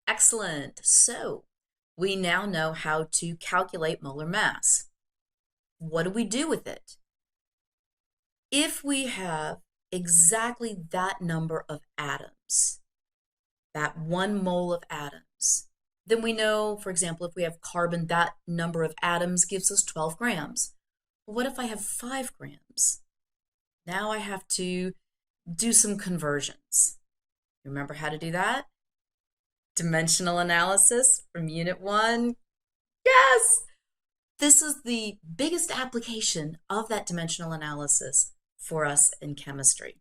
Excellent. So we now know how to calculate molar mass. What do we do with it? If we have exactly that number of atoms, that 1 mole of atoms, then we know, for example, if we have carbon, that number of atoms gives us 12 grams. Well, what if I have 5 grams? Now I have to do some conversions. Remember how to do that? Dimensional analysis from Unit 1. Yes! This is the biggest application of that dimensional analysis for us in chemistry.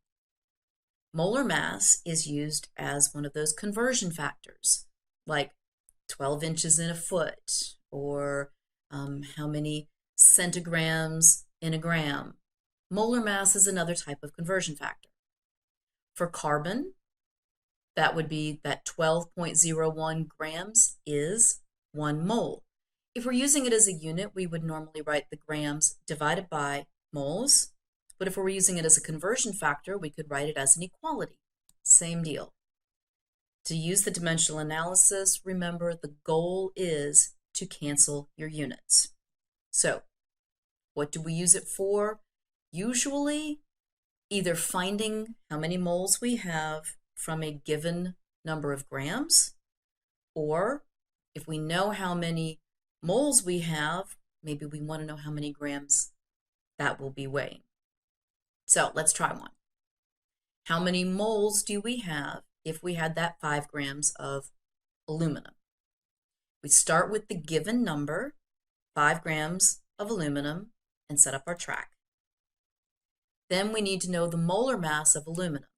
Molar mass is used as one of those conversion factors, like 12 inches in a foot, or how many centigrams in a gram. Molar mass is another type of conversion factor. For carbon, that would be that 12.01 grams is 1 mole. If we're using it as a unit, we would normally write the grams divided by moles. But if we're using it as a conversion factor, we could write it as an equality. Same deal. To use the dimensional analysis, remember the goal is to cancel your units. So what do we use it for? Usually either finding how many moles we have from a given number of grams, or if we know how many moles we have, maybe we want to know how many grams that will be weighing. So let's try one. How many moles do we have if we had that 5 grams of aluminum? We start with the given number, 5 grams of aluminum, and set up our track. Then we need to know the molar mass of aluminum.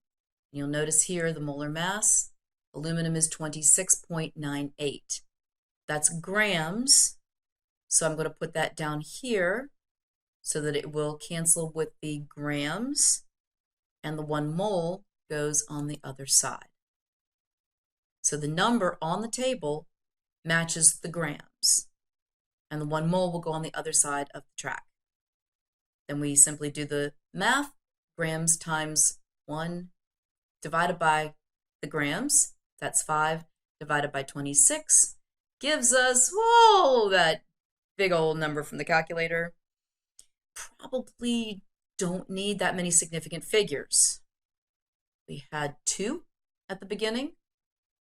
You'll notice here the molar mass, aluminum is 26.98. That's grams, so I'm going to put that down here so that it will cancel with the grams, and the 1 mole goes on the other side. So the number on the table matches the grams, and the 1 mole will go on the other side of the track. Then we simply do the math, grams times 1 divided by the grams, that's 5 divided by 26, gives us, whoa, that big old number from the calculator. Probably don't need that many significant figures. We had 2 at the beginning,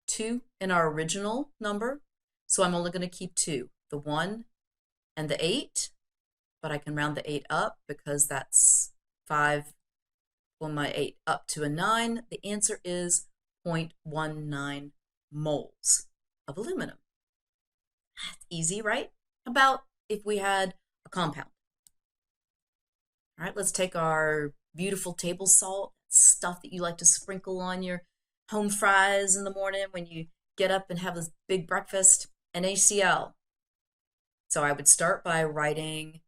2 in our original number, so I'm only going to keep 2, the 1 and the 8, but I can round the 8 up because that's 5, my 8 up to a 9. The answer is 0.19 moles of aluminum. That's easy, right? About if we had a compound. All right, let's take our beautiful table salt, stuff that you like to sprinkle on your home fries in the morning when you get up and have this big breakfast, and HCl. So I would start by writing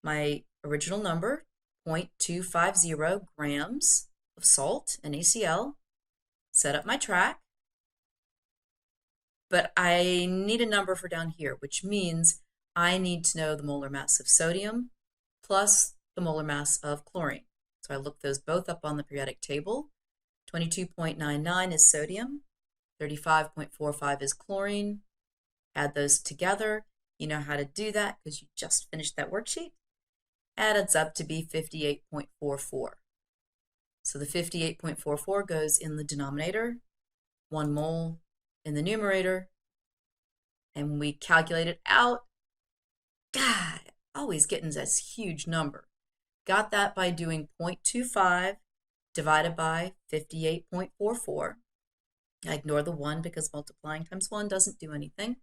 my original number, 0.250 grams of salt, NaCl, set up my track, but I need a number for down here, which means I need to know the molar mass of sodium plus the molar mass of chlorine. So I look those both up on the periodic table. 22.99 is sodium, 35.45 is chlorine. Add those together. You know how to do that because you just finished that worksheet. Adds up to be 58.44. So the 58.44 goes in the denominator, 1 mole in the numerator, and when we calculate it out, God, always getting this huge number. Got that by doing 0.25 divided by 58.44. I ignore the 1 because multiplying times 1 doesn't do anything.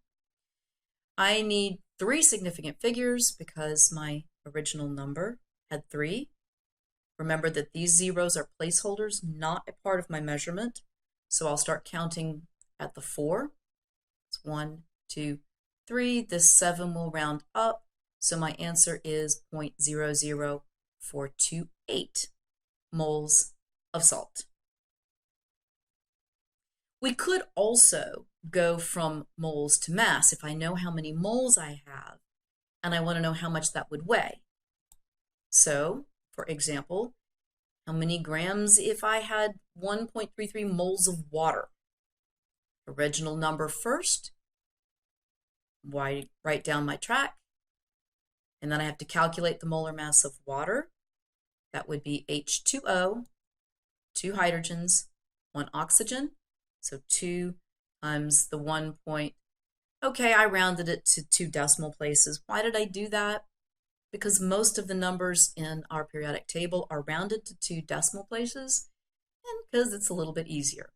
I need 3 significant figures because my original number had 3. Remember that these zeros are placeholders, not a part of my measurement. So I'll start counting at the 4. It's 1, 2, 3. This 7 will round up. So my answer is 0.00428 moles of salt. We could also go from moles to mass if I know how many moles I have and I want to know how much that would weigh. So, for example, how many grams if I had 1.33 moles of water? Original number first, write down my track, and then I have to calculate the molar mass of water. That would be H2O, 2 hydrogens, 1 oxygen. So 2 times the 1 point. Okay, I rounded it to 2 decimal places. Why did I do that? Because most of the numbers in our periodic table are rounded to 2 decimal places, and because it's a little bit easier.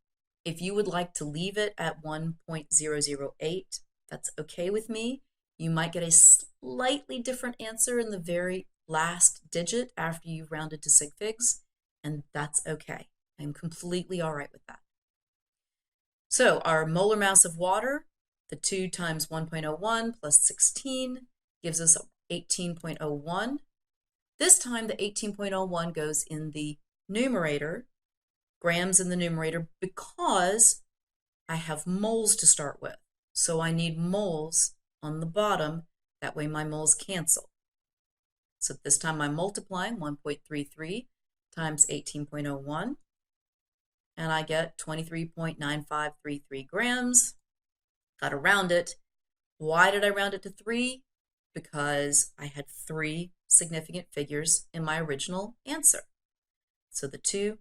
If you would like to leave it at 1.008, that's okay with me. You might get a slightly different answer in the very last digit after you've rounded to sig figs, and that's okay. I'm completely all right with that. So our molar mass of water, the 2 times 1.01 plus 16 gives us 18.01. This time the 18.01 goes in the numerator, grams in the numerator, because I have moles to start with. So I need moles on the bottom. That way my moles cancel. So this time I'm multiplying 1.33 times 18.01, and I get 23.9533 grams. Got to round it. Why did I round it to 3? Because I had 3 significant figures in my original answer. So the 2,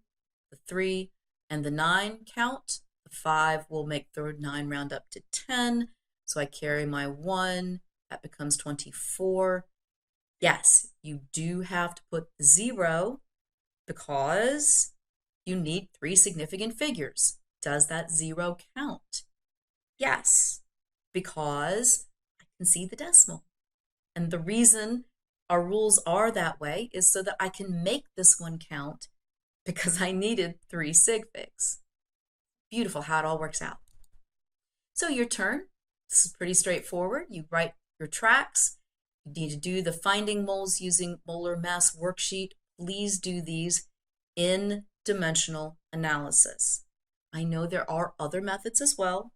the 3, and the 9 count. The 5 will make the 9 round up to 10. So I carry my 1. That becomes 24. Yes, you do have to put the 0 because you need 3 significant figures. Does that 0 count? Yes, because I can see the decimal. And the reason our rules are that way is so that I can make this one count, because I needed 3 sig figs. Beautiful how it all works out. So your turn. This is pretty straightforward. You write your tracks. You need to do the finding moles using molar mass worksheet. Please do these in dimensional analysis. I know there are other methods as well,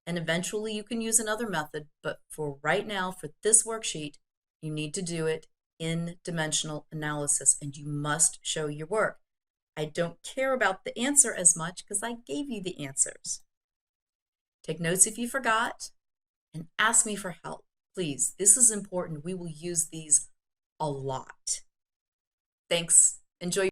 and eventually you can use another method, but for right now, for this worksheet, you need to do it in dimensional analysis, and you must show your work. I don't care about the answer as much because I gave you the answers. Take notes if you forgot, and ask me for help. Please, this is important. We will use these a lot. Thanks. Enjoy.